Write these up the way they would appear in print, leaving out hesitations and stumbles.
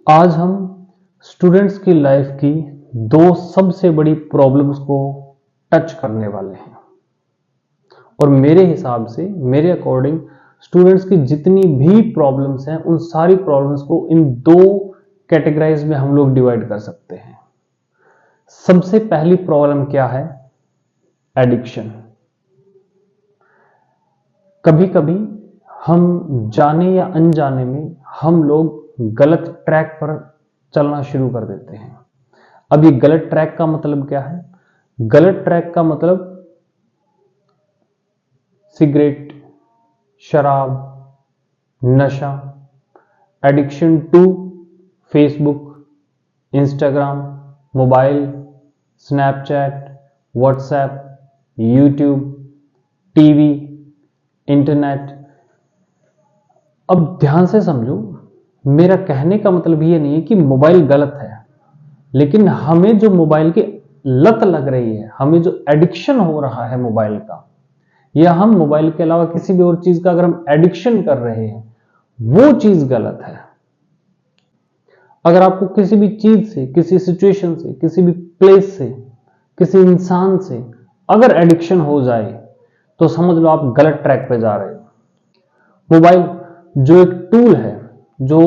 आज हम स्टूडेंट्स की लाइफ की दो सबसे बड़ी प्रॉब्लम्स को टच करने वाले हैं और मेरे हिसाब से मेरे अकॉर्डिंग स्टूडेंट्स की जितनी भी प्रॉब्लम्स हैं उन सारी प्रॉब्लम्स को इन दो कैटेगराइज में हम लोग डिवाइड कर सकते हैं। सबसे पहली प्रॉब्लम क्या है? एडिक्शन। कभी कभी हम जाने या अनजाने में हम लोग गलत ट्रैक पर चलना शुरू कर देते हैं। अब ये गलत ट्रैक का मतलब क्या है? गलत ट्रैक का मतलब सिगरेट, शराब, नशा, addiction to Facebook, Instagram, mobile, Snapchat, WhatsApp, YouTube, TV, internet. अब ध्यान से समझो, मेरा कहने का मतलब ये नहीं है कि मोबाइल गलत है, लेकिन हमें जो मोबाइल की लत लग रही है, हमें जो एडिक्शन हो रहा है मोबाइल का, या हम मोबाइल के अलावा किसी भी और चीज का अगर हम एडिक्शन कर रहे हैं, वो चीज गलत है। अगर आपको किसी भी चीज से, किसी सिचुएशन से, किसी भी प्लेस से, किसी इंसान से अगर एडिक्शन हो जाए तो समझ लो आप गलत ट्रैक पे जा रहे हो। मोबाइल जो एक टूल है, जो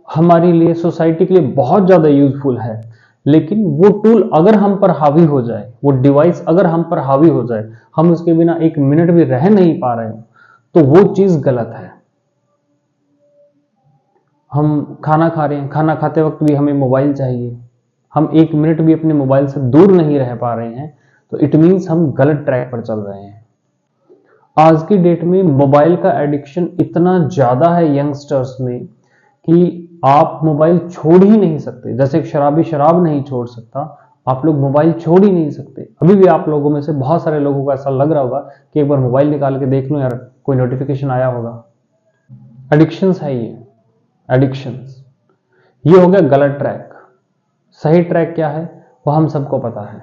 हमारे लिए, सोसाइटी के लिए बहुत ज्यादा यूजफुल है, लेकिन वो टूल अगर हम पर हावी हो जाए, वो डिवाइस अगर हम पर हावी हो जाए, हम उसके बिना एक मिनट भी रह नहीं पा रहे हो, तो वो चीज गलत है। हम खाना खा रहे हैं, खाना खाते वक्त भी हमें मोबाइल चाहिए, हम एक मिनट भी अपने मोबाइल से दूर नहीं रह पा रहे हैं, तो इट मीन्स हम गलत ट्रैक पर चल रहे हैं। आज की डेट में मोबाइल का एडिक्शन इतना ज्यादा है यंगस्टर्स में कि आप मोबाइल छोड़ ही नहीं सकते। जैसे एक शराबी शराब नहीं छोड़ सकता, आप लोग मोबाइल छोड़ ही नहीं सकते। अभी भी आप लोगों में से बहुत सारे लोगों को ऐसा लग रहा होगा कि एक बार मोबाइल निकाल के देख लो यार, कोई नोटिफिकेशन आया होगा। एडिक्शंस है ये, एडिक्शंस। ये हो गया गलत ट्रैक। सही ट्रैक क्या है वो हम सबको पता है।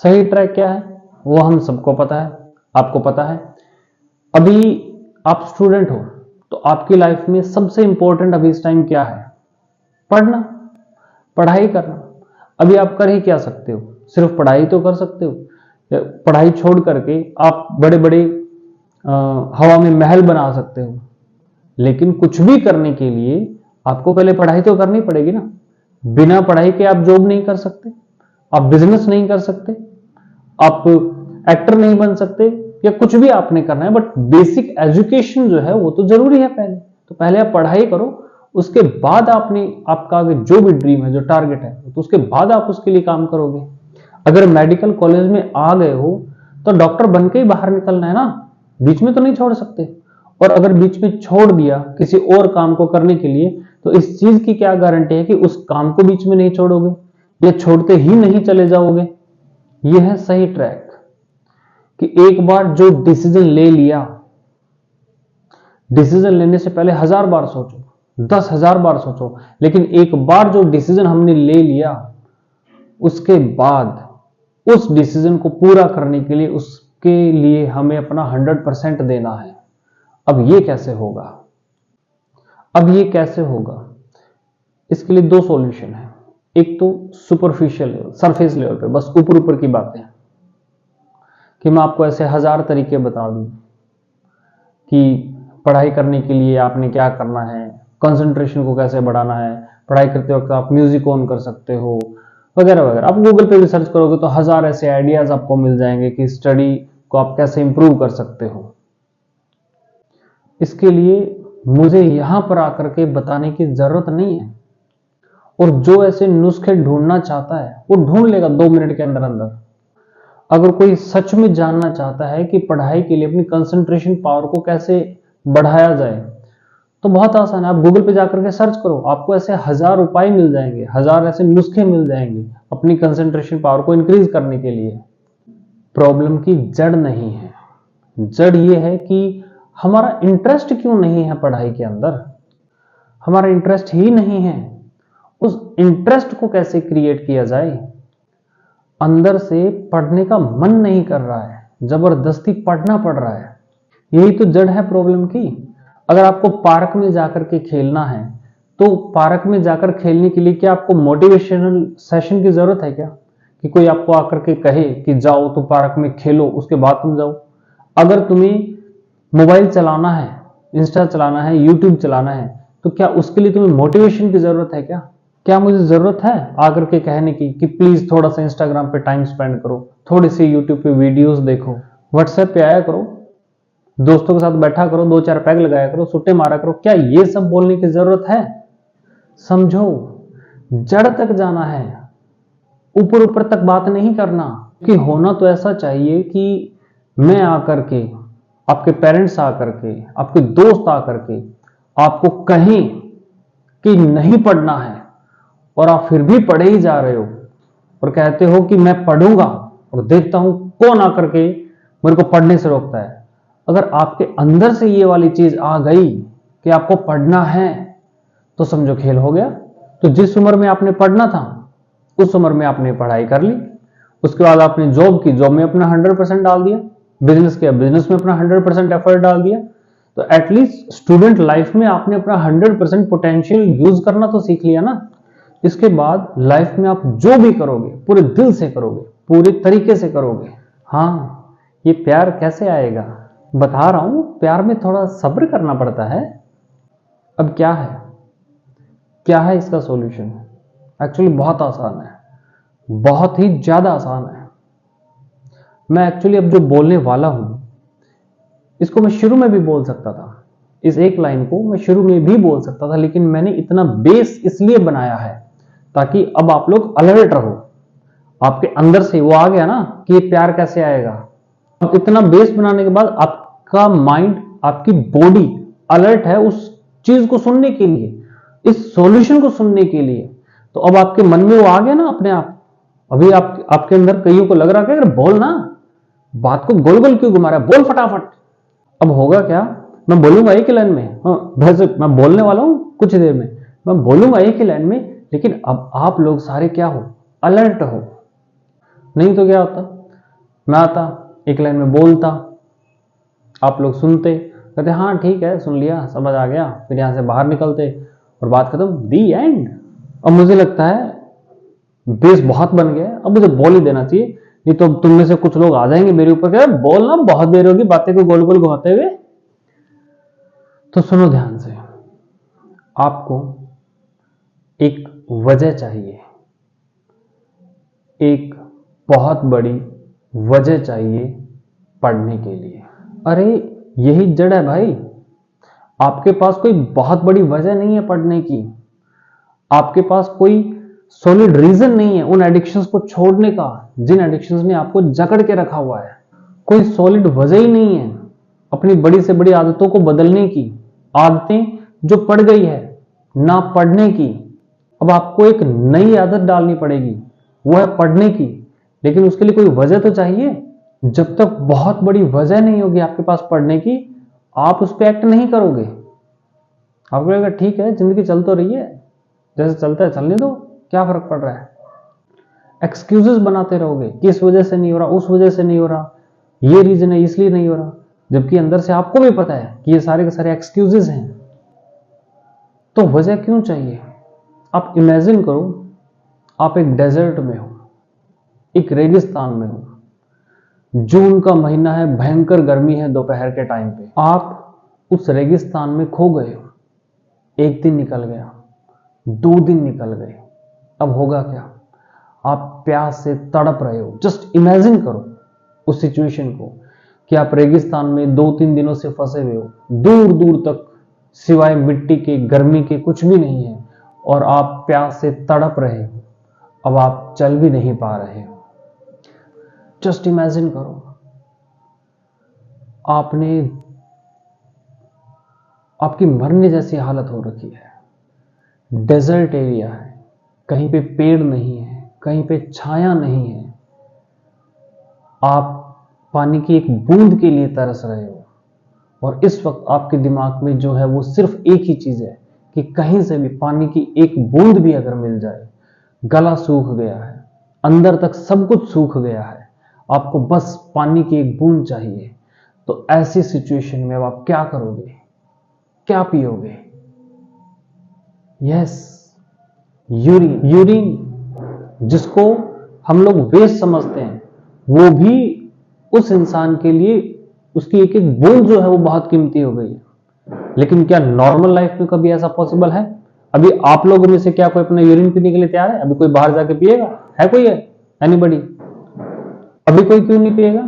सही ट्रैक क्या है वो हम सबको पता है, आपको पता है। अभी आप स्टूडेंट हो तो आपकी लाइफ में सबसे इंपॉर्टेंट अभी इस टाइम क्या है? पढ़ना, पढ़ाई करना। अभी आप कर ही क्या सकते हो? सिर्फ पढ़ाई तो कर सकते हो। पढ़ाई छोड़ करके आप बड़े बड़े हवा में महल बना सकते हो, लेकिन कुछ भी करने के लिए आपको पहले पढ़ाई तो करनी पड़ेगी ना। बिना पढ़ाई के आप जॉब नहीं कर सकते, आप बिजनेस नहीं कर सकते, आप एक्टर नहीं बन सकते, या कुछ भी आपने करना है, बट बेसिक एजुकेशन जो है वो तो जरूरी है पहले। तो पहले आप पढ़ाई करो, उसके बाद आपका आगे जो भी ड्रीम है, जो टारगेट है, तो उसके बाद आप उसके लिए काम करोगे। अगर मेडिकल कॉलेज में आ गए हो तो डॉक्टर बन के ही बाहर निकलना है ना, बीच में तो नहीं छोड़ सकते। और अगर बीच में छोड़ दिया किसी और काम को करने के लिए, तो इस चीज की क्या गारंटी है कि उस काम को बीच में नहीं छोड़ोगे या छोड़ते ही नहीं चले जाओगे। यह है सही ट्रैक, कि एक बार जो डिसीजन ले लिया, डिसीजन लेने से पहले 1000 बार सोचो, 10,000 बार सोचो, लेकिन एक बार जो डिसीजन हमने ले लिया, उसके बाद उस डिसीजन को पूरा करने के लिए, उसके लिए हमें अपना 100% देना है। अब ये कैसे होगा? अब ये कैसे होगा? इसके लिए दो सॉल्यूशन है। एक तो सुपरफिशियल लेवल, सरफेस लेवल पे, बस ऊपर ऊपर की बातें, कि मैं आपको ऐसे 1000 तरीके बता दूं कि पढ़ाई करने के लिए आपने क्या करना है, कंसंट्रेशन को कैसे बढ़ाना है, पढ़ाई करते वक्त आप म्यूजिक ऑन कर सकते हो, वगैरह वगैरह। आप गूगल पे भी सर्च करोगे तो 1000 ऐसे आइडियाज आपको मिल जाएंगे कि स्टडी को आप कैसे इंप्रूव कर सकते हो। इसके लिए मुझे यहां पर आकर के बताने की जरूरत नहीं है, और जो ऐसे नुस्खे ढूंढना चाहता है वो ढूंढ लेगा 2 मिनट के अंदर अंदर। अगर कोई सच में जानना चाहता है कि पढ़ाई के लिए अपनी कंसंट्रेशन पावर को कैसे बढ़ाया जाए, तो बहुत आसान है। आप गूगल पे जाकर के सर्च करो, आपको ऐसे 1000 उपाय मिल जाएंगे, 1000 ऐसे नुस्खे मिल जाएंगे अपनी कंसंट्रेशन पावर को इंक्रीज करने के लिए। प्रॉब्लम की जड़ नहीं है, जड़ ये है कि हमारा इंटरेस्ट क्यों नहीं है पढ़ाई के अंदर। हमारा इंटरेस्ट ही नहीं है। उस इंटरेस्ट को कैसे क्रिएट किया जाए? अंदर से पढ़ने का मन नहीं कर रहा है, जबरदस्ती पढ़ना पड़ रहा है। यही तो जड़ है प्रॉब्लम की। अगर आपको पार्क में जाकर के खेलना है तो पार्क में जाकर खेलने के लिए क्या आपको मोटिवेशनल सेशन की जरूरत है क्या, कि कोई आपको आकर के कहे कि जाओ तो पार्क में खेलो उसके बाद तुम जाओ? अगर तुम्हें मोबाइल चलाना है, इंस्टा चलाना है, यूट्यूब चलाना है, तो क्या उसके लिए तुम्हें मोटिवेशन की जरूरत है क्या? क्या मुझे जरूरत है आकर के कहने की कि प्लीज थोड़ा सा इंस्टाग्राम पे टाइम स्पेंड करो, थोड़ी सी यूट्यूब पे वीडियोस देखो, व्हाट्सएप पे आया करो, दोस्तों के साथ बैठा करो, 2-4 पैग लगाया करो, सुट्टे मारा करो? क्या ये सब बोलने की जरूरत है? समझो, जड़ तक जाना है, ऊपर ऊपर तक बात नहीं करना। कि होना तो ऐसा चाहिए कि मैं आकर के, आपके पेरेंट्स आकर के, आपके दोस्त आकर के आपको कहें कि नहीं पढ़ना है और आप फिर भी पढ़े ही जा रहे हो और कहते हो कि मैं पढ़ूंगा, और देखता हूं कौन आकर के मेरे को पढ़ने से रोकता है। अगर आपके अंदर से ये वाली चीज आ गई कि आपको पढ़ना है, तो समझो खेल हो गया। तो जिस उम्र में आपने पढ़ना था उस उम्र में आपने पढ़ाई कर ली, उसके बाद आपने जॉब की, जॉब में अपना 100% डाल दिया, बिजनेस किया, बिजनेस में अपना 100% एफर्ट डाल दिया। तो एटलीस्ट स्टूडेंट लाइफ में आपने अपना 100% पोटेंशियल यूज करना तो सीख लिया ना। इसके बाद लाइफ में आप जो भी करोगे पूरे दिल से करोगे, पूरे तरीके से करोगे। हाँ, ये प्यार कैसे आएगा बता रहा हूं, प्यार में थोड़ा सब्र करना पड़ता है। अब क्या है इसका सॉल्यूशन? एक्चुअली बहुत आसान है, बहुत ही ज्यादा आसान है। मैं एक्चुअली अब जो बोलने वाला हूं इसको मैं शुरू में भी बोल सकता था, इस एक लाइन को मैं शुरू में भी बोल सकता था, लेकिन मैंने इतना बेस इसलिए बनाया है ताकि अब आप लोग अलर्ट रहो। आपके अंदर से वो आ गया ना कि ये प्यार कैसे आएगा। अब इतना बेस बनाने के बाद आपका माइंड, आपकी बॉडी अलर्ट है उस चीज को सुनने के लिए, इस सॉल्यूशन को सुनने के लिए। तो अब आपके मन में वो आ गया ना अपने आप। अभी आपके अंदर कईयों को लग रहा है कि बोल ना, बात को गोल गोल क्यों घुमा रहा है, बोल फटाफट। अब होगा क्या, मैं बोलूंगा एक ही लाइन में, वैसे मैं बोलने वाला हूं कुछ देर में, मैं बोलूंगा एक ही लाइन में, लेकिन अब आप लोग सारे क्या हो, अलर्ट हो। नहीं तो क्या होता, मैं आता एक लाइन में बोलता, आप लोग सुनते, कहते हाँ ठीक है सुन लिया समझ आ गया, फिर यहां से बाहर निकलते और बात खत्म, दी एंड। अब मुझे लगता है बेस बहुत बन गया है, अब मुझे बोल ही देना चाहिए, नहीं तो तुम में से कुछ लोग आ जाएंगे मेरे ऊपर, क्या बोलना बहुत देर होगी बातें को गोल गोल घुमाते हुए। तो सुनो ध्यान से, आपको एक वजह चाहिए, एक बहुत बड़ी वजह चाहिए पढ़ने के लिए। अरे यही जड़ है भाई, आपके पास कोई बहुत बड़ी वजह नहीं है पढ़ने की, आपके पास कोई सॉलिड रीजन नहीं है उन एडिक्शंस को छोड़ने का जिन एडिक्शंस ने आपको जकड़ के रखा हुआ है। कोई सॉलिड वजह ही नहीं है अपनी बड़ी से बड़ी आदतों को बदलने की, आदतें जो पड़ गई है ना पढ़ने की। अब आपको एक नई आदत डालनी पड़ेगी, वो है पढ़ने की, लेकिन उसके लिए कोई वजह तो चाहिए। जब तक बहुत बड़ी वजह नहीं होगी आपके पास पढ़ने की, आप उस पर एक्ट नहीं करोगे। आपको लगेगा ठीक है जिंदगी चल तो रही है, जैसे चलता है चलने दो, क्या फर्क पड़ रहा है। एक्सक्यूजेस बनाते रहोगे कि इस वजह से नहीं हो रहा, उस वजह से नहीं हो रहा, ये रीजन है इसलिए नहीं हो रहा, जबकि अंदर से आपको भी पता है कि ये सारे के सारे एक्सक्यूजेस हैं। तो वजह क्यों चाहिए? आप इमेजिन करो, आप एक डेजर्ट में हो, एक रेगिस्तान में हो, जून का महीना है, भयंकर गर्मी है दोपहर के टाइम पे, आप उस रेगिस्तान में खो गए हो। एक दिन निकल गया, 2 दिन निकल गए, अब होगा क्या? आप प्यास से तड़प रहे हो। जस्ट इमेजिन करो उस सिचुएशन को कि आप रेगिस्तान में 2-3 दिनों से फंसे हुए हो, दूर दूर तक सिवाय मिट्टी के, गर्मी के कुछ भी नहीं है, और आप प्यास से तड़प रहे हो। अब आप चल भी नहीं पा रहे हो। जस्ट इमेजिन करो, आपकी मरने जैसी हालत हो रखी है। डेजर्ट एरिया है, कहीं पे पेड़ नहीं है, कहीं पे छाया नहीं है, आप पानी की एक बूंद के लिए तरस रहे हो, और इस वक्त आपके दिमाग में जो है वो सिर्फ एक ही चीज है कि कहीं से भी पानी की एक बूंद भी अगर मिल जाए। गला सूख गया है, अंदर तक सब कुछ सूख गया है, आपको बस पानी की एक बूंद चाहिए। तो ऐसी सिचुएशन में अब आप क्या करोगे, क्या पियोगे? यस, यूरिन जिसको हम लोग वेस्ट समझते हैं, वो भी उस इंसान के लिए उसकी एक एक बूंद जो है वो बहुत कीमती हो गई है। लेकिन क्या नॉर्मल लाइफ में कभी ऐसा पॉसिबल है? अभी आप लोगों में से क्या कोई अपना यूरिन पीने के लिए तैयार है? अभी कोई बाहर जाके पिएगा? है कोई? है एनीबडी? अभी कोई क्यों नहीं पिएगा?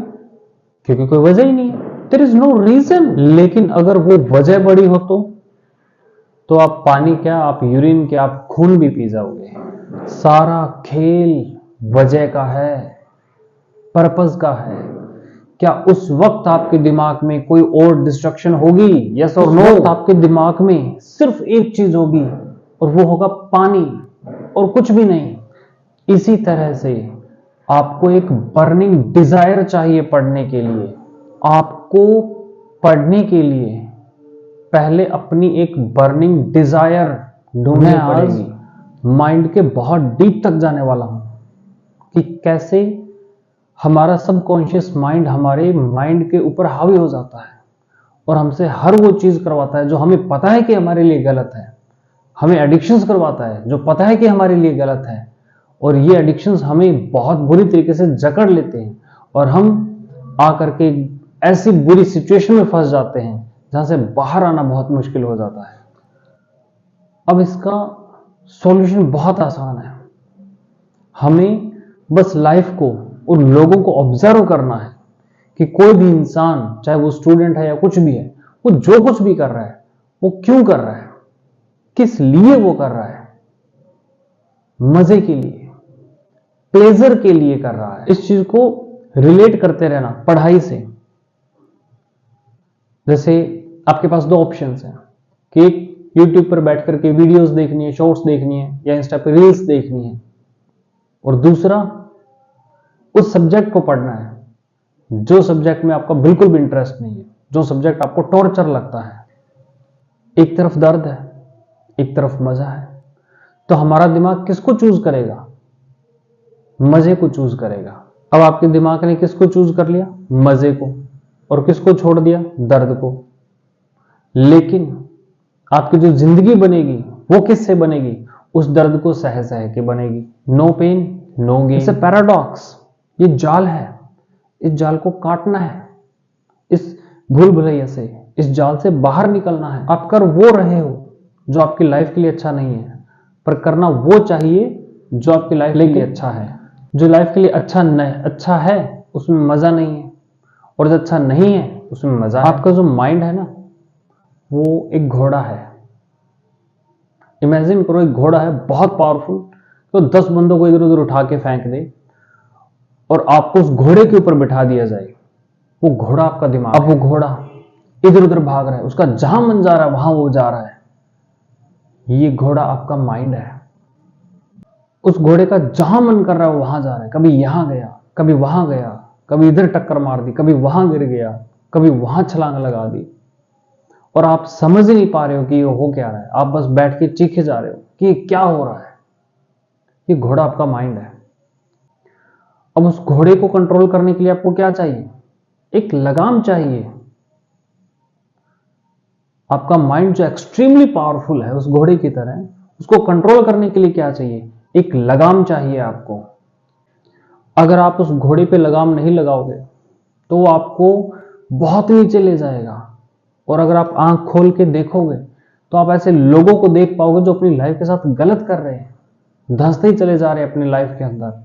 क्योंकि कोई वजह ही नहीं है। There is no reason. लेकिन अगर वो वजह बड़ी हो तो आप पानी क्या, आप यूरिन क्या, आप खून भी पी जाओगे। सारा खेल वजह का है, पर्पस का है। क्या उस वक्त आपके दिमाग में कोई और डिस्ट्रक्शन होगी? यस और नो? आपके दिमाग में सिर्फ एक चीज होगी और वो होगा पानी, और कुछ भी नहीं। इसी तरह से आपको एक बर्निंग डिजायर चाहिए पढ़ने के लिए। आपको पढ़ने के लिए पहले अपनी एक बर्निंग डिजायर ढूंढनी पड़ेगी। माइंड के बहुत डीप तक जाने वाला हूं कि कैसे हमारा सबकॉन्शियस माइंड हमारे माइंड के ऊपर हावी हो जाता है और हमसे हर वो चीज करवाता है जो हमें पता है कि हमारे लिए गलत है। हमें एडिक्शंस करवाता है जो पता है कि हमारे लिए गलत है, और ये एडिक्शंस हमें बहुत बुरी तरीके से जकड़ लेते हैं और हम आकर के ऐसी बुरी सिचुएशन में फंस जाते हैं जहां से बाहर आना बहुत मुश्किल हो जाता है। अब इसका सॉल्यूशन बहुत आसान है। हमें बस लाइफ को और लोगों को ऑब्जर्व करना है कि कोई भी इंसान, चाहे वो स्टूडेंट है या कुछ भी है, वो जो कुछ भी कर रहा है वो क्यों कर रहा है, किस लिए वो कर रहा है। मजे के लिए, प्लेजर के लिए कर रहा है। इस चीज को रिलेट करते रहना पढ़ाई से। जैसे आपके पास दो ऑप्शंस हैं कि एक YouTube पर बैठ करके वीडियोस देखनी है, शॉर्ट्स देखनी है, या इंस्टा पे रील्स देखनी है, और दूसरा उस सब्जेक्ट को पढ़ना है जो सब्जेक्ट में आपका बिल्कुल भी इंटरेस्ट नहीं है, जो सब्जेक्ट आपको टॉर्चर लगता है। एक तरफ दर्द है, एक तरफ मजा है, तो हमारा दिमाग किसको चूज करेगा? मजे को चूज करेगा। अब आपके दिमाग ने किसको चूज कर लिया? मजे को। और किसको छोड़ दिया? दर्द को। लेकिन आपकी जो जिंदगी बनेगी वो किससे बनेगी? उस दर्द को सह सह के बनेगी। No pain no gain. It's a paradox. ये जाल है, इस जाल को काटना है। इस भूल भुलैया से, इस जाल से बाहर निकलना है। आप कर वो रहे हो जो आपकी लाइफ के लिए अच्छा नहीं है, पर करना वो चाहिए जो आपकी लाइफ के लिए अच्छा है। जो लाइफ के लिए अच्छा है उसमें मजा नहीं है, और जो अच्छा नहीं है उसमें मजा है। आपका जो माइंड है ना, वो एक घोड़ा है। इमेजिन करो एक घोड़ा है बहुत पावरफुल, तो 10 बंदों को इधर उधर उठा के फेंक दे और आपको उस घोड़े के ऊपर बिठा दिया जाए। वो घोड़ा आपका दिमाग। अब वो घोड़ा इधर उधर भाग रहा है, उसका जहां मन जा रहा है वहां वो जा रहा है। ये घोड़ा आपका माइंड है। उस घोड़े का जहां मन कर रहा है वहां जा रहा है। कभी यहां गया, कभी वहां गया, कभी इधर टक्कर मार दी, कभी वहां गिर गया, कभी वहां छलांग लगा दी, और आप समझ ही नहीं पा रहे हो कि ये हो क्या रहा है। आप बस बैठ के चीखे जा रहे हो कि ये क्या हो रहा है। ये घोड़ा आपका माइंड है। अब उस घोड़े को कंट्रोल करने के लिए आपको क्या चाहिए? एक लगाम चाहिए। आपका माइंड जो एक्सट्रीमली पावरफुल है उस घोड़े की तरह, उसको कंट्रोल करने के लिए क्या चाहिए? एक लगाम चाहिए आपको। अगर आप उस घोड़े पे लगाम नहीं लगाओगे तो वो आपको बहुत नीचे ले जाएगा, और अगर आप आंख खोल के देखोगे तो आप ऐसे लोगों को देख पाओगे जो अपनी लाइफ के साथ गलत कर रहे हैं, धंसते ही चले जा रहे हैं अपनी लाइफ के अंदर।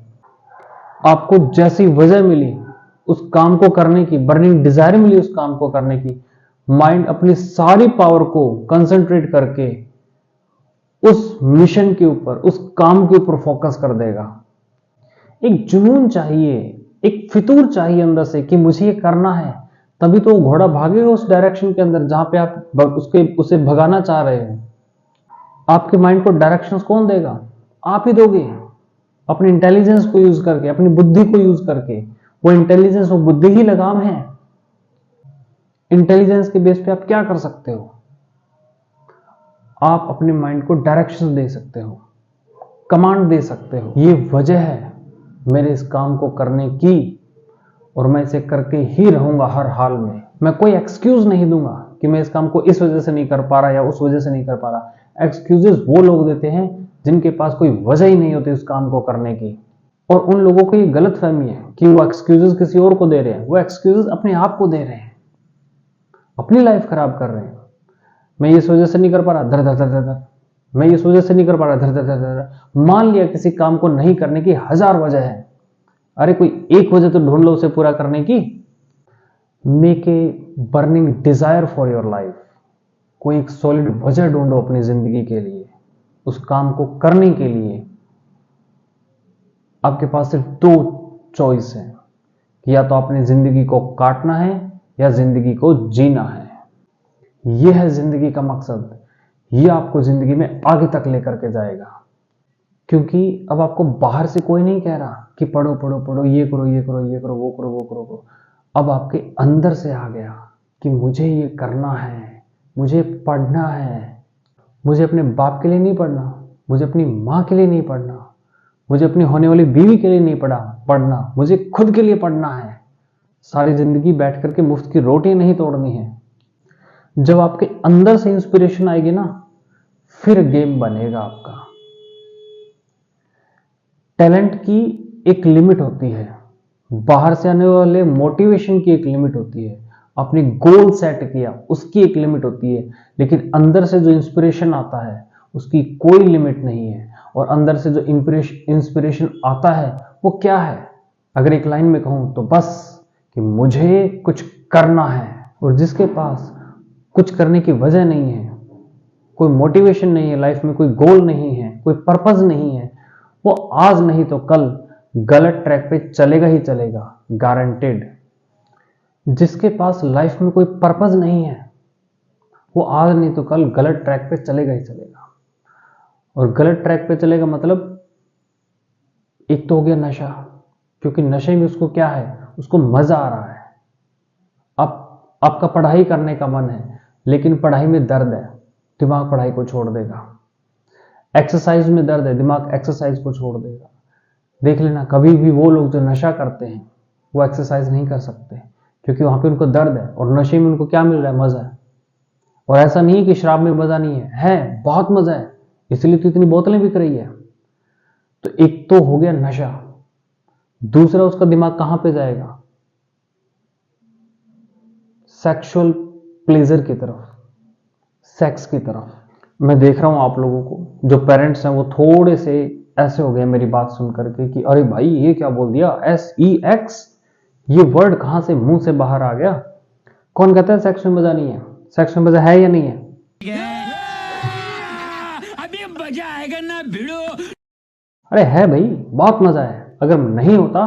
आपको जैसी वजह मिली उस काम को करने की, बर्निंग डिजायर मिली उस काम को करने की, माइंड अपनी सारी पावर को कंसंट्रेट करके उस मिशन के ऊपर, उस काम के ऊपर फोकस कर देगा। एक जुनून चाहिए, एक फितूर चाहिए अंदर से कि मुझे ये करना है, तभी तो घोड़ा भागेगा उस डायरेक्शन के अंदर जहां पे आप उसे भगाना चाह रहे हो। आपके माइंड को डायरेक्शंस कौन देगा? आप ही दोगे, अपने इंटेलिजेंस को यूज करके, अपनी बुद्धि को यूज करके। वो इंटेलिजेंस, वो बुद्धि ही लगाम है। इंटेलिजेंस के बेस पे आप क्या कर सकते हो? आप अपने माइंड को डायरेक्शन दे सकते हो, कमांड दे सकते हो। ये वजह है मेरे इस काम को करने की, और मैं इसे करके ही रहूंगा हर हाल में। मैं कोई एक्सक्यूज नहीं दूंगा कि मैं इस काम को इस वजह से नहीं कर पा रहा या उस वजह से नहीं कर पा रहा। एक्सक्यूजेस वो लोग देते हैं जिनके पास कोई वजह ही नहीं होती उस काम को करने की। और उन लोगों को ये गलत फहमी है कि वो एक्सक्यूजेस किसी और को दे रहे हैं, वो एक्सक्यूजेस अपने आप को दे रहे हैं, अपनी लाइफ खराब कर रहे हैं। मैं ये इस वजह से नहीं कर पा रहा, धर धर धर धर धर, मैं ये इस वजह से नहीं कर पा रहा, धर धर धर धर धर। मान लिया किसी काम को नहीं करने की 1000 वजह है, अरे कोई एक वजह तो ढूंढ लो उसे पूरा करने की। Make a burning desire for your life. कोई एक सॉलिड वजह ढूंढो अपनी जिंदगी के लिए, उस काम को करने के लिए। आपके पास सिर्फ 2 चॉइस है कि या तो अपनी जिंदगी को काटना है या जिंदगी को जीना है। यह है जिंदगी का मकसद, यह आपको जिंदगी में आगे तक लेकर के जाएगा। क्योंकि अब आपको बाहर से कोई नहीं कह रहा कि पढ़ो पढ़ो पढ़ो, ये करो ये करो ये करो वो करो वो करो वो। अब आपके अंदर से आ गया कि मुझे ये करना है, मुझे पढ़ना है। मुझे अपने बाप के लिए नहीं पढ़ना, मुझे अपनी माँ के लिए नहीं पढ़ना, मुझे अपनी होने वाली बीवी के लिए नहीं पढ़ना, मुझे खुद के लिए पढ़ना है। सारी जिंदगी बैठ करके मुफ्त की रोटी नहीं तोड़नी है। जब आपके अंदर से इंस्पिरेशन आएगी ना, फिर गेम बनेगा आपका। टैलेंट की एक लिमिट होती है, बाहर से आने वाले मोटिवेशन की एक लिमिट होती है, अपनी गोल सेट किया उसकी एक लिमिट होती है, लेकिन अंदर से जो इंस्पिरेशन आता है उसकी कोई लिमिट नहीं है। और अंदर से जो इंस्पिरेशन आता है वो क्या है? अगर एक लाइन में कहूं तो बस कि मुझे कुछ करना है। और जिसके पास कुछ करने की वजह नहीं है, कोई मोटिवेशन नहीं है, लाइफ में कोई गोल नहीं है, कोई पर्पस नहीं है, वो आज नहीं तो कल गलत ट्रैक पे चलेगा ही चलेगा, गारंटेड। जिसके पास लाइफ में कोई पर्पस नहीं है वो आज नहीं तो कल गलत ट्रैक पे चलेगा ही चलेगा। और गलत ट्रैक पे चलेगा मतलब एक तो हो गया नशा, क्योंकि नशे में उसको क्या है, उसको मजा आ रहा है। आपका पढ़ाई करने का मन है लेकिन पढ़ाई में दर्द है, दिमाग पढ़ाई को छोड़ देगा। एक्सरसाइज में दर्द है, दिमाग एक्सरसाइज को छोड़ देगा। देख लेना कभी भी वो लोग जो नशा करते हैं वो एक्सरसाइज नहीं कर सकते, क्योंकि वहां पे उनको दर्द है। और नशे में उनको क्या मिल रहा है? मजा है। और ऐसा नहीं है कि शराब में मजा नहीं है बहुत मजा है, इसलिए तो इतनी बोतलें बिक रही है। तो एक तो हो गया नशा, दूसरा उसका दिमाग कहां पे जाएगा? सेक्सुअल प्लेजर की तरफ, सेक्स की तरफ। मैं देख रहा हूं आप लोगों को जो पेरेंट्स हैं वो थोड़े से ऐसे हो गए मेरी बात सुन करके कि अरे भाई ये क्या बोल दिया, SEX, ये वर्ड कहां से मुंह से बाहर आ गया? कौन कहता है सेक्स में मजा नहीं है? सेक्स में मजा है या नहीं है? अभी मजा आएगा ना भिड़ो। अरे है भाई, बहुत मजा है। अगर नहीं होता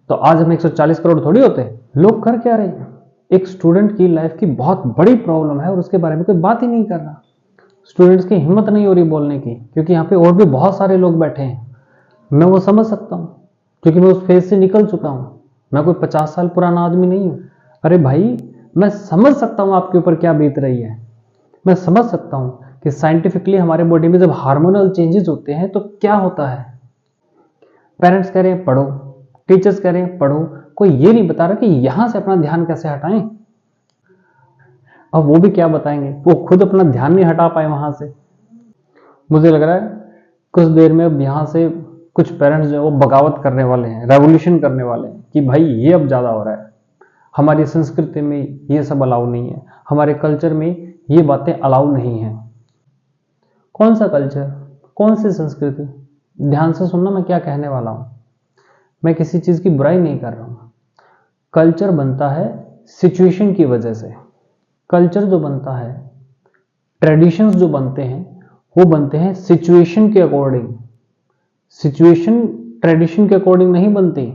तो आज हम 140 करोड़ थोड़ी होते। लोग कर क्या रहे हैं? एक स्टूडेंट की लाइफ की बहुत बड़ी प्रॉब्लम है और उसके बारे में कोई बात ही नहीं कर रहा। स्टूडेंट्स की हिम्मत नहीं हो रही बोलने की, क्योंकि यहाँ पे और भी बहुत सारे लोग बैठे हैं। मैं वो समझ सकता हूँ क्योंकि मैं उस फेज से निकल चुका हूँ। मैं कोई 50 साल पुराना आदमी नहीं हूँ। अरे भाई, मैं समझ सकता हूँ आपके ऊपर क्या बीत रही है। मैं समझ सकता हूँ कि साइंटिफिकली हमारे बॉडी में जब हार्मोनल चेंजेस होते हैं तो क्या होता है। पेरेंट्स कह रहे हैं पढ़ो, टीचर्स कह रहे हैं पढ़ो, कोई ये नहीं बता रहा कि यहां से अपना ध्यान कैसे हटाएं। अब वो भी क्या बताएंगे, वो खुद अपना ध्यान नहीं हटा पाए वहां से। मुझे लग रहा है कुछ देर में अब यहां से कुछ पेरेंट्स जो है वो बगावत करने वाले हैं, रेवोल्यूशन करने वाले हैं कि भाई ये अब ज्यादा हो रहा है, हमारी संस्कृति में ये सब अलाउ नहीं है, हमारे कल्चर में ये बातें अलाउ नहीं है। कौन सा कल्चर, कौन सी संस्कृति? ध्यान से सुनना मैं क्या कहने वाला हूं। मैं किसी चीज की बुराई नहीं कर रहा हूं। कल्चर बनता है सिचुएशन की वजह से। कल्चर जो बनता है, ट्रेडिशंस जो बनते हैं, वो बनते हैं सिचुएशन के अकॉर्डिंग। सिचुएशन ट्रेडिशन के अकॉर्डिंग नहीं बनती।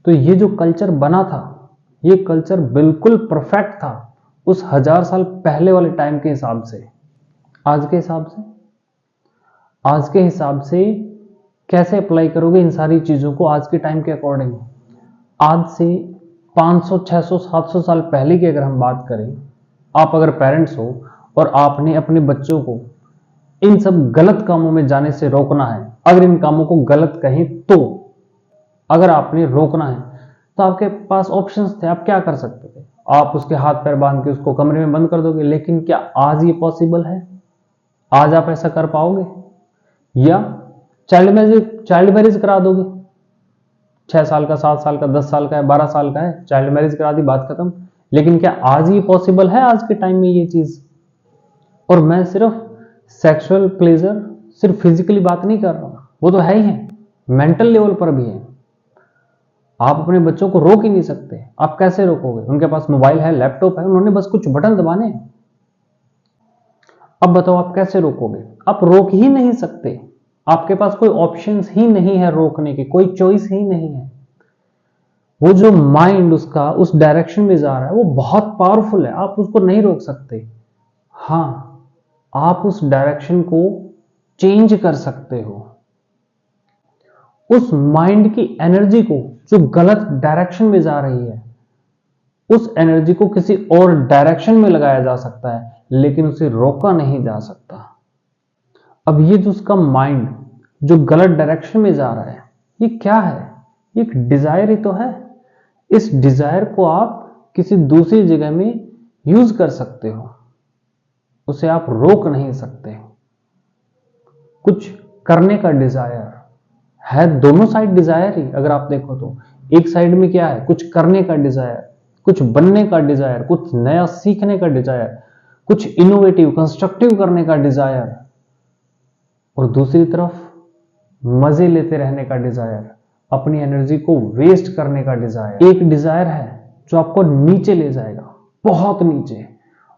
तो ये जो कल्चर बना था, ये कल्चर बिल्कुल परफेक्ट था उस 1000 साल पहले वाले टाइम के हिसाब से। आज के हिसाब से, आज के हिसाब से कैसे अप्लाई करोगे इन सारी चीजों को आज के टाइम के अकॉर्डिंग? आज से 500, 600, 700 साल पहले की अगर हम बात करें, आप अगर पेरेंट्स हो और आपने अपने बच्चों को इन सब गलत कामों में जाने से रोकना है, अगर इन कामों को गलत कहें तो, अगर आपने रोकना है तो आपके पास ऑप्शंस थे, आप क्या कर सकते थे? आप उसके हाथ पैर बांध के उसको कमरे में बंद कर दोगे। लेकिन क्या आज ये पॉसिबल है? आज आप ऐसा कर पाओगे? या चाइल्ड मैरिज करा दोगे? 6 साल का, 7 साल का, 10 साल का है, 12 साल का है, चाइल्ड मैरिज करा दी, बात खत्म। लेकिन क्या आज ये पॉसिबल है आज के टाइम में ये चीज? और मैं सिर्फ सेक्सुअल प्लेजर, सिर्फ फिजिकली बात नहीं कर रहा, वो तो है ही है, मेंटल लेवल पर भी है। आप अपने बच्चों को रोक ही नहीं सकते। आप कैसे रोकोगे? उनके पास मोबाइल है, लैपटॉप है, उन्होंने बस कुछ बटन दबाने हैं। अब बताओ आप कैसे रोकोगे? आप रोक ही नहीं सकते। आपके पास कोई ऑप्शंस ही नहीं है रोकने के, कोई चॉइस ही नहीं है। वो जो माइंड उसका उस डायरेक्शन में जा रहा है वो बहुत पावरफुल है, आप उसको नहीं रोक सकते। हाँ, आप उस डायरेक्शन को चेंज कर सकते हो। उस माइंड की एनर्जी को जो गलत डायरेक्शन में जा रही है, उस एनर्जी को किसी और डायरेक्शन में लगाया जा सकता है, लेकिन उसे रोका नहीं जा सकता। अब ये जो उसका माइंड जो गलत डायरेक्शन में जा रहा है, ये क्या है? ये एक डिजायर ही तो है। इस डिजायर को आप किसी दूसरी जगह में यूज कर सकते हो, उसे आप रोक नहीं सकते। कुछ करने का डिजायर है, दोनों साइड डिजायर ही अगर आप देखो तो। एक साइड में क्या है? कुछ करने का डिजायर, कुछ बनने का डिजायर, कुछ नया सीखने का डिजायर, कुछ इनोवेटिव कंस्ट्रक्टिव करने का डिजायर, और दूसरी तरफ मजे लेते रहने का डिजायर, अपनी एनर्जी को वेस्ट करने का डिजायर। एक डिजायर है जो आपको नीचे ले जाएगा, बहुत नीचे,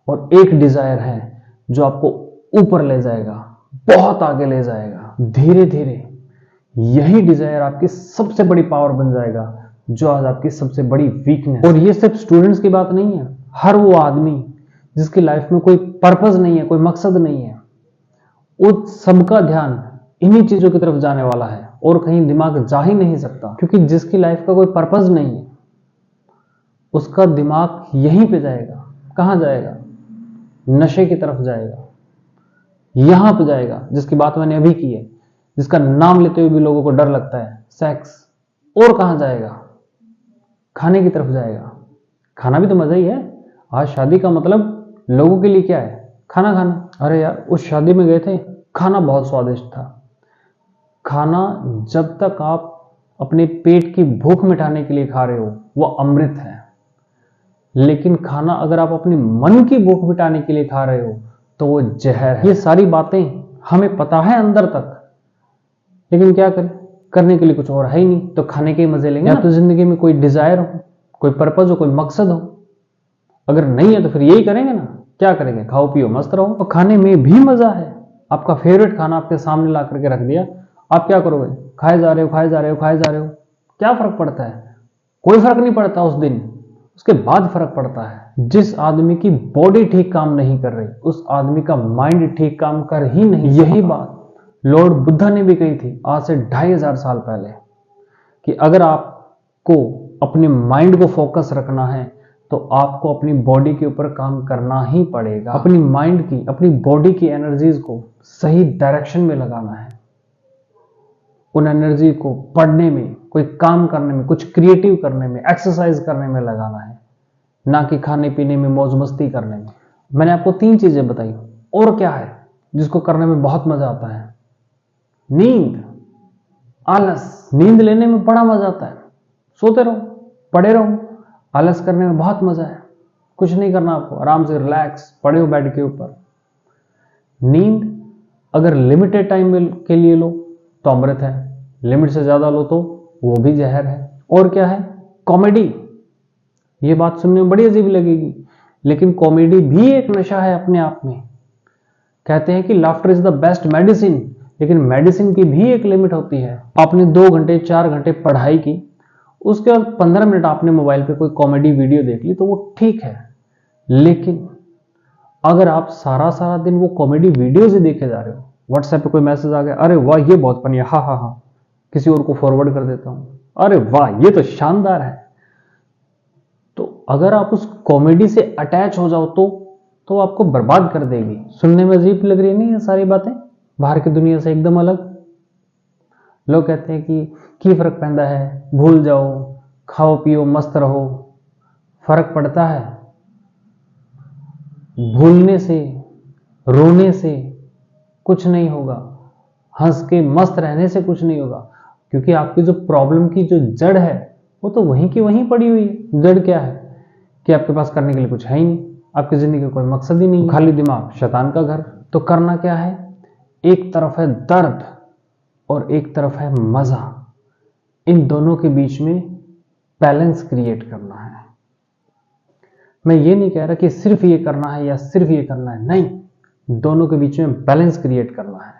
और एक डिजायर है जो आपको ऊपर ले जाएगा, बहुत आगे ले जाएगा। धीरे धीरे यही डिजायर आपकी सबसे बड़ी पावर बन जाएगा, जो आज आपकी सबसे बड़ी वीकनेस। और ये सिर्फ स्टूडेंट्स की बात नहीं है, हर वो आदमी जिसकी लाइफ में कोई पर्पस नहीं है, कोई मकसद नहीं है, उस सबका ध्यान इन्हीं चीजों की तरफ जाने वाला है, और कहीं दिमाग जा ही नहीं सकता। क्योंकि जिसकी लाइफ का कोई पर्पस नहीं है, उसका दिमाग यहीं पे जाएगा। कहां जाएगा? नशे की तरफ जाएगा, यहां पे जाएगा, जिसकी बात मैंने अभी की है, जिसका नाम लेते हुए भी लोगों को डर लगता है, सेक्स। और कहां जाएगा? खाने की तरफ जाएगा। खाना भी तो मजा ही है। आज शादी का मतलब लोगों के लिए क्या है? खाना खाना। अरे यार, उस शादी में गए थे, खाना बहुत स्वादिष्ट था। खाना जब तक आप अपने पेट की भूख मिटाने के लिए खा रहे हो, वो अमृत है। लेकिन खाना अगर आप अपने मन की भूख मिटाने के लिए खा रहे हो, तो वो जहर है। ये सारी बातें हमें पता है अंदर तक, लेकिन क्या करें? करने के लिए कुछ और है ही नहीं, तो खाने के ही मजे लेंगे। या तो जिंदगी में कोई डिजायर हो, कोई पर्पस हो, कोई मकसद हो। अगर नहीं है तो फिर यही करेंगे ना। क्या करेंगे? खाओ पियो मस्त रहो। और खाने में भी मजा है। आपका फेवरेट खाना आपके सामने ला करके रख दिया, आप क्या करोगे? खाए जा रहे हो, खाए जा रहे हो, खाए जा रहे हो। क्या फर्क पड़ता है? कोई फर्क नहीं पड़ता उस दिन, उसके बाद फर्क पड़ता है। जिस आदमी की बॉडी ठीक काम नहीं कर रही, उस आदमी का माइंड ठीक काम कर ही नहीं। यही बात लॉर्ड बुद्धा ने भी कही थी आज से 2500 साल पहले, कि अगर आपको अपने माइंड को फोकस रखना है तो आपको अपनी बॉडी के ऊपर काम करना ही पड़ेगा। अपनी माइंड की, अपनी बॉडी की एनर्जीज को सही डायरेक्शन में लगाना है। उन एनर्जी को पढ़ने में, कोई काम करने में, कुछ क्रिएटिव करने में, एक्सरसाइज करने में लगाना है, ना कि खाने पीने में, मौज मस्ती करने में। मैंने आपको 3 चीजें बताई। और क्या है जिसको करने में बहुत मजा आता है? नींद, आलस। नींद लेने में बड़ा मजा आता है। सोते रहो, पड़े रहो। आलस करने में बहुत मजा है। कुछ नहीं करना आपको, आराम से रिलैक्स पड़े हो बेड के ऊपर। नींद अगर लिमिटेड टाइम के लिए लो तो अमृत है, लिमिट से ज्यादा लो तो वो भी जहर है। और क्या है? कॉमेडी। ये बात सुनने में बड़ी अजीब लगेगी, लेकिन कॉमेडी भी एक नशा है अपने आप में। कहते हैं कि laughter is the best medicine, लेकिन मेडिसिन की भी एक लिमिट होती है। आपने 2 घंटे 4 घंटे पढ़ाई की, उसके बाद 15 मिनट आपने मोबाइल पे कोई कॉमेडी वीडियो देख ली तो वो ठीक है। लेकिन अगर आप सारा सारा दिन वो कॉमेडी वीडियोज ही देखे जा रहे हो, व्हाट्सएप पे कोई मैसेज आ गया, अरे वाह ये बहुत फनी है, हाँ हाँ हाँ, किसी और को फॉरवर्ड कर देता हूं, अरे वाह ये तो शानदार है। तो अगर आप उस कॉमेडी से अटैच हो जाओ तो आपको बर्बाद कर देगी। सुनने में अजीब लग रही नहीं है सारी बातें, बाहर की दुनिया से एकदम अलग। लोग कहते हैं कि फर्क पैदा है, भूल जाओ, खाओ पियो मस्त रहो। फर्क पड़ता है। भूलने से, रोने से, कुछ नहीं होगा, हंस के मस्त रहने से कुछ नहीं होगा, क्योंकि आपकी जो प्रॉब्लम की जो जड़ है वो तो वहीं की वहीं पड़ी हुई है। जड़ क्या है कि आपके पास करने के लिए कुछ है ही नहीं, आपकी जिंदगी का कोई मकसद ही नहीं, खाली दिमाग शैतान का घर। तो करना क्या है, एक तरफ है दर्द और एक तरफ है मजा, इन दोनों के बीच में बैलेंस क्रिएट करना है। मैं ये नहीं कह रहा कि सिर्फ ये करना है या सिर्फ ये करना है, नहीं, दोनों के बीच में बैलेंस क्रिएट करना है।